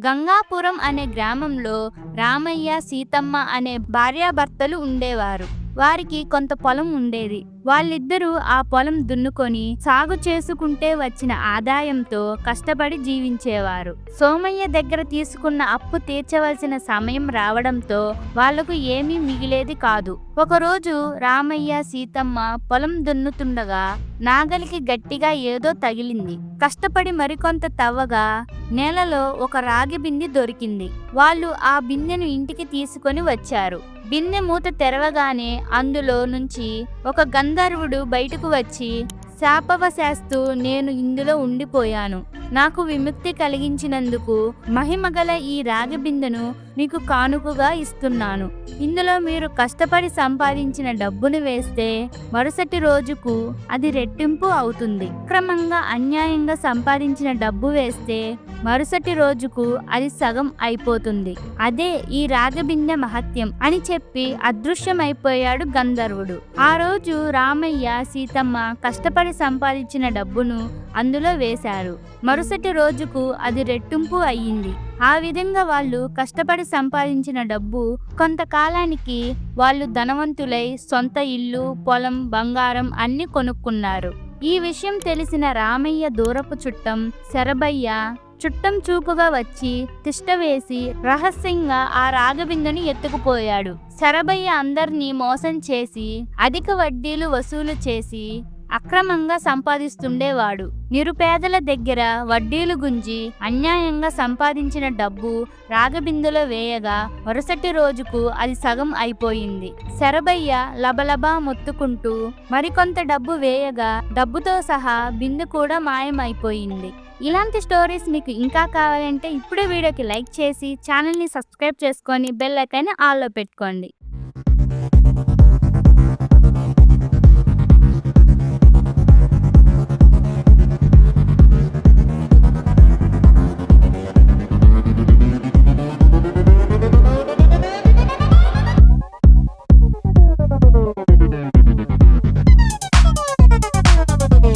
గంగాపురం అనే గ్రామంలో రామయ్య, సీతమ్మ అనే భార్యాభర్తలు ఉండేవారు. వారికి కొంత పొలం ఉండేది. వాళ్ళిద్దరూ ఆ పొలం దున్నుకొని సాగు చేసుకుంటే వచ్చిన ఆదాయంతో కష్టపడి జీవించేవారు. సోమయ్య దగ్గర తీసుకున్న అప్పు తీర్చవలసిన సమయం రావడంతో వాళ్లకు ఏమీ మిగిలేది కాదు. ఒకరోజు రామయ్య, సీతమ్మ పొలం దున్నుతుండగా నాగలికి గట్టిగా ఏదో తగిలింది. కష్టపడి మరికొంత తవ్వగా నేలలో ఒక రాగి బిందె దొరికింది. వాళ్ళు ఆ బిందెను ఇంటికి తీసుకొని వచ్చారు. బిందె మూత తెరవగానే అందులో నుంచి ఒక గంధర్వుడు బయటకు వచ్చి శాపవశాస్తు నేను ఇందులో ఉండిపోయాను. నాకు విముక్తి కలిగించినందుకు మహిమగల ఈ రాగి బిందెను మీకు కానుకగా ఇస్తున్నాను. ఇందులో మీరు కష్టపడి సంపాదించిన డబ్బును వేస్తే మరుసటి రోజుకు అది రెట్టింపు అవుతుంది. క్రమంగా అన్యాయంగా సంపాదించిన డబ్బు వేస్తే మరుసటి రోజుకు అది సగం అయిపోతుంది. అదే ఈ రాగబిందె మహత్యం అని చెప్పి అదృశ్యమైపోయాడు గంధర్వుడు. ఆ రోజు రామయ్య, సీతమ్మ కష్టపడి సంపాదించిన డబ్బును అందులో వేశారు. మరుసటి రోజుకు అది రెట్టింపు అయ్యింది. ఆ విధంగా వాళ్ళు కష్టపడి సంపాదించిన డబ్బు కొంతకాలానికి వాళ్ళు ధనవంతులై సొంత ఇల్లు, పొలం, బంగారం అన్ని కొనుక్కున్నారు. ఈ విషయం తెలిసిన రామయ్య దూరపు చుట్టం శరభయ్య చుట్టం చూపుగా వచ్చి తిష్టవేసి రహస్యంగా ఆ రాగబిందెను ఎత్తుకుపోయాడు. శరభయ్య అందర్నీ మోసం చేసి అధిక వడ్డీలు వసూలు చేసి అక్రమంగా సంపాదిస్తుండేవాడు. నిరుపేదల దగ్గర వడ్డీలు గుంజి అన్యాయంగా సంపాదించిన డబ్బు రాగబిందెలో వేయగా మరుసటి రోజుకు అది సగం అయిపోయింది. శరభయ్య లబలబా మొత్తుకుంటూ మరికొంత డబ్బు వేయగా డబ్బుతో సహా బిందె కూడా మాయమైపోయింది. ఇలాంటి స్టోరీస్ మీకు ఇంకా కావాలంటే ఇప్పుడే వీడియోకి లైక్ చేసి ఛానల్ని సబ్స్క్రైబ్ చేసుకొని బెల్ ఐకాన్ ఆల్లో పెట్టుకోండి.